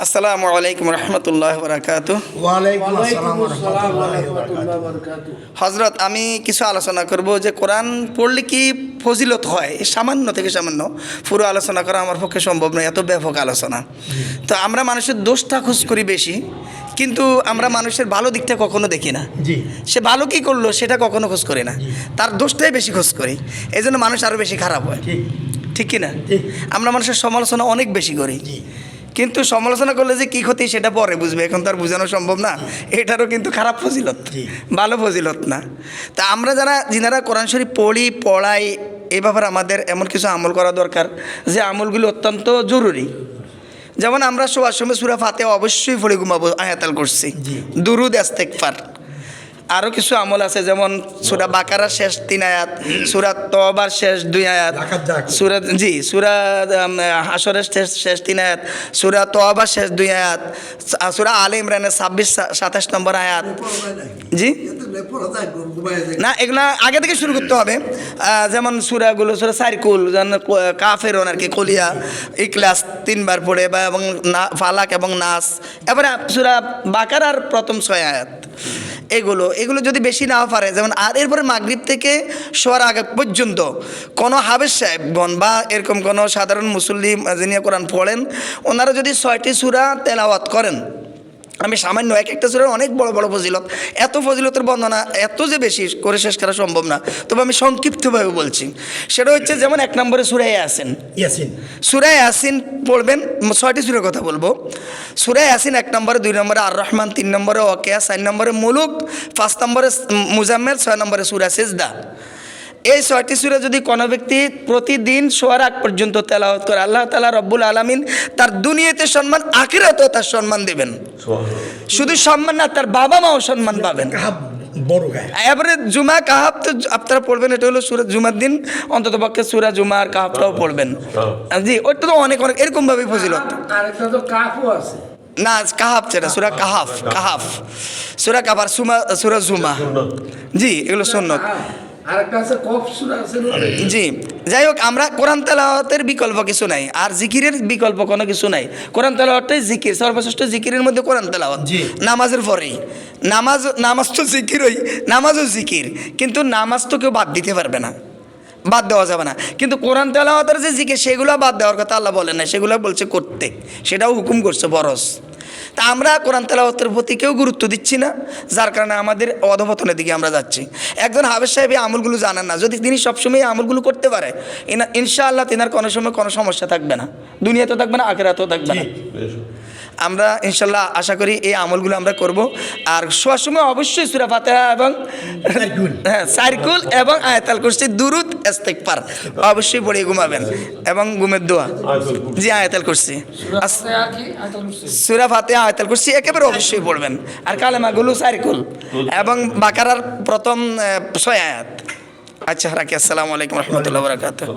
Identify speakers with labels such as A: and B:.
A: আসসালামু আলাইকুম রহমতুল্লাহ বারাকাতুহ।
B: ওয়ালাইকুম আসসালাম ওয়া রাহমাতুল্লাহি ওয়া বারাকাতুহু।
A: হজরত, আমি কিছু আলোচনা করব যে কোরআন পড়লে কি ফজিলত হয়, সামান্য থেকে সামান্য পুরো আলোচনা করা আমার পক্ষে সম্ভব নয়, এত ব্যাপক আলোচনা। তো আমরা মানুষের দোষটা খোঁজ করি বেশি, কিন্তু আমরা মানুষের ভালো দিকটা কখনো দেখি না।
B: জি,
A: সে ভালো কী করলো সেটা কখনো খোঁজ করি না, তার দোষটাই বেশি খোঁজ করি। এই জন্য মানুষ আরও বেশি খারাপ হয়,
B: ঠিক
A: ঠিক কি না?
B: ঠিক।
A: আমরা মানুষের সমালোচনা অনেক বেশি করি,
B: জি,
A: কিন্তু সমালোচনা করলে যে কী ক্ষতি সেটা পরে বুঝবে, এখন তো আর বোঝানো সম্ভব না। এটারও কিন্তু খারাপ ফজিলত,
B: জি।
A: ভালো ফজিলত না। তা আমরা যিনারা কোরআন শরীফ পড়াই, এ ব্যাপারে আমাদের এমন কিছু আমল করা দরকার যে আমলগুলো অত্যন্ত জরুরি। যেমন আমরা শোয়ার সময় সূরা ফাতিহা অবশ্যই পড়ে ঘুমাবো, আয়াতাল কুরসি,
B: জি।
A: দুরুদ, ইস্তেগফার। আরও কিছু আমল আছে, যেমন সূরা বাকারার শেষ 3 আয়াত, সূরা তওবার শেষ 2 আয়াত, সূরা হাশরের শেষ 3 আয়াত, সূরা তওবার শেষ 2 আয়াত, সূরা আলে ইমরানের 26-27 নম্বর আয়াত। জি না, এগুলা আগে থেকে শুরু করতে হবে। যেমন সূরা সারকুল, যেমন কাফেরুন আর কি, কলিয়া, ইখলাস 3 বার পড়ে, বা এবং ফালাক এবং নাস। এবারে সূরা বাকারার প্রথম 6 আয়াত। এগুলো যদি বেশি নাও পারে, যেমন আর এরপরে মাগরিব থেকে শোয়ার আগে পর্যন্ত কোনো হাফেজ সাহেবগণ বা এরকম কোনো সাধারণ মুসল্লি যিনি কোরআন পড়েন, ওনারা যদি 6টি সূরা তেলাওয়াত করেন, আমি সামান্য এক একটা সূরার অনেক বড় বড় ফজিলত, এত ফজিলতের বর্ণনা এত যে বেশি করে শেষ করা সম্ভব না, তবে আমি সংক্ষিপ্তভাবে বলছি। সেটা হচ্ছে, যেমন 1 নম্বরে সূরা ইয়াসিন। সূরা ইয়াসিন পড়বেন, 6টি সূরার কথা বলবো। সূরা ইয়াসিন 1 নম্বরে, 2 নম্বরে আর রহমান, 3 নম্বরে ওয়াকিয়া, 4 নম্বরে মুলুক, 5 নম্বরে মুজাম্মিল, 6 নম্বরে সূরা সিজদা। এই 6টি সূরা যদি কোনো ব্যক্তি প্রতিদিন শোয়ার আগ পর্যন্ত তেলাওয়াত করে, আল্লাহ তাআলা রব্বুল আলামিন তার দুনিয়াতে সম্মান, আখিরাতেও তার সম্মান দেবেন। শুধু সম্মান না, তার বাবা মাও সম্মান পাবেন। এবারে জুমা কাহাব তো আপনারা পড়বেন, এটা হলো সূরা জুমার দিন অন্তত পক্ষে সূরা জুমা আর কাহাবটাও পড়বেন। জি, ওইটা তো অনেক এরকম ভাবে ফজিলত।
C: আরেকটা তো কাফও আছে
A: না, কাহাব যেটা সূরা কাহাফ, সূরা কাহাফ আর সূরা জুমা। জি, এগুলো সুন্নত।
C: আরেকটা আছে কফ সূরা আছে।
A: জি, যাই হোক, আমরা কোরআন তেলাওয়াতের বিকল্প কিছু নাই, আর জিকিরের বিকল্প কোনো কিছু নাই। কোরআন তেলাওয়াতটাই জিকির, সর্বশ্রেষ্ঠ জিকিরের মধ্যে কোরআন তেলাওয়াত। নামাজের পরেই নামাজ তো জিকিরই, নামাজও জিকির, কিন্তু নামাজ তো কেউ বাদ দিতে পারবে না, বাদ দেওয়া যাবে না। কিন্তু কোরআন তেলাওয়াতের যে জিকির, সেগুলো বাদ দেওয়ার কথা আল্লাহ বলেন না, সেগুলো বলছে করতে, সেটাও হুকুম করছে বরস। তা আমরা কোরআন তেলাওয়াতের প্রতি কেউ গুরুত্ব দিচ্ছি না, যার কারণে আমাদের অধপতনের দিকে আমরা যাচ্ছি। একজন হাফেজ সাহেব এই আমলগুলো জানেন না, যদি তিনি সবসময় এই আমলগুলো করতে পারে, ইনশাআল্লাহ তিনার কোনো সময় কোনো সমস্যা থাকবে না, দুনিয়াতেও থাকবে না, আখিরাতেও থাকবে না। আমরা ইনশাল্লাহ আশা করি এই আমলগুলো আমরা করব। আর শোয়ার সময় অবশ্যই সূরা ফাতিহা এবং সারকুল এবং আয়াতুল কুরসি, দুরুদ, ইস্তেগফার অবশ্যই পড়ে ঘুমাবেন, এবং ঘুমের দোয়া। জি, আয়াতুল কুরসি, সূরা ফাতিহা, আয়াতুল কুরসি একেবারে অবশ্যই পড়বেন। আর কালেমাগুলো সারকুল এবং বাকারার প্রথম 6 আয়াত। আচ্ছা, রাখি। আসসালামু আলাইকুম রহমতুল্লাহ বারাকাতুহু।